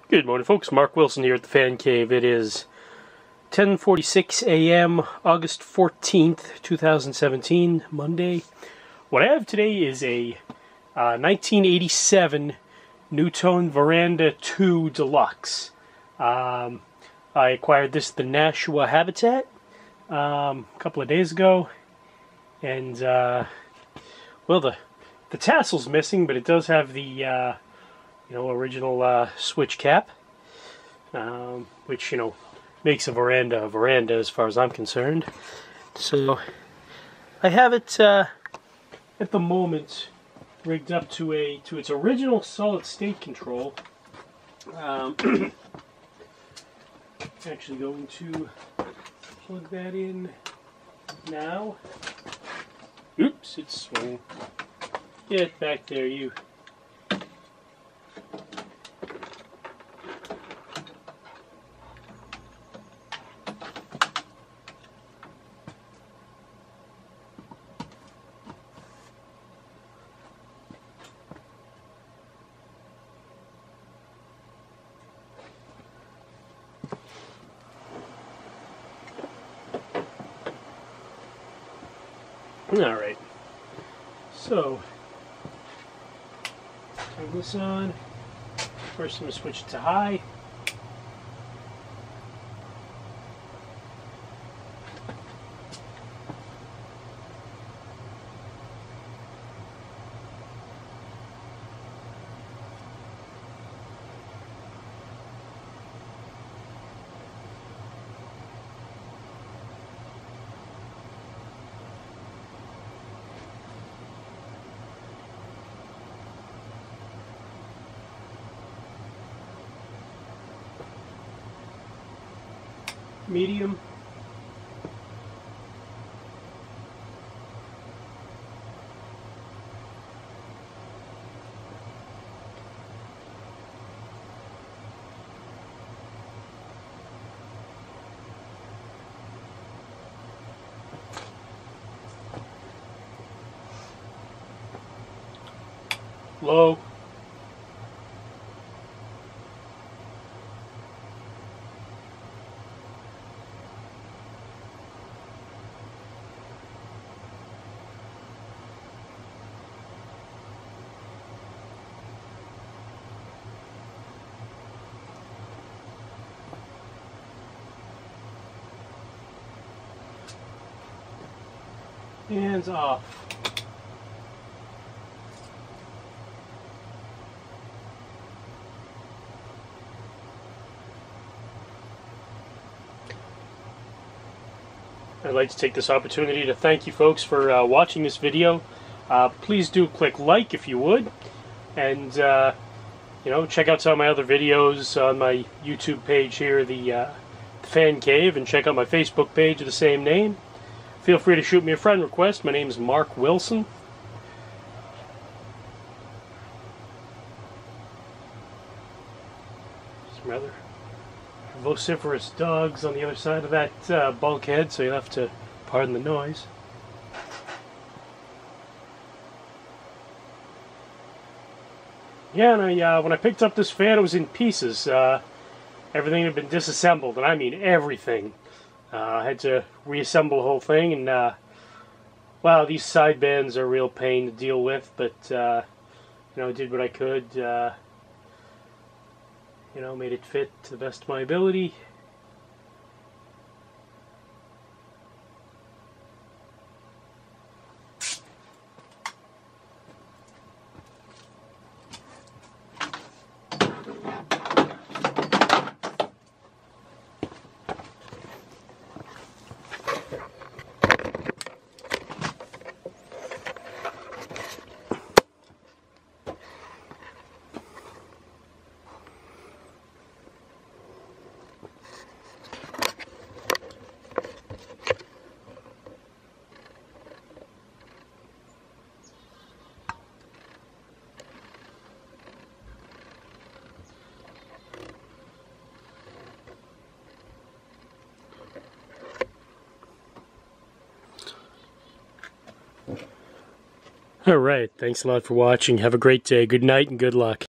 Good morning, folks. Mark Wilson here at the Fan Cave. It is 10:46 a.m. August 14th, 2017, Monday. What I have today is a 1987 NuTone Verandah II Deluxe. I acquired this at the Nashua Habitat a couple of days ago, and well, the tassel's missing, but it does have the original switch cap, which makes a veranda as far as I'm concerned. So I have it at the moment rigged up to its original solid state control. Actually going to plug that in now. Oops, it's swinging. Get back there, you. Alright, so turn this on. First I'm going to switch it to high. Medium. Low. Hands off. I'd like to take this opportunity to thank you folks for watching this video. Please do click like if you would, and check out some of my other videos on my YouTube page here, the Fan Cave, and check out my Facebook page of the same name. Feel free to shoot me a friend request. My name is Mark Wilson. Some rather vociferous dogs on the other side of that bulkhead, so you'll have to pardon the noise. Yeah, and when I picked up this fan, it was in pieces. Everything had been disassembled, and I mean everything. I had to reassemble the whole thing, and wow, these side bands are a real pain to deal with, but I did what I could, made it fit to the best of my ability. Alright, thanks a lot for watching. Have a great day. Good night and good luck.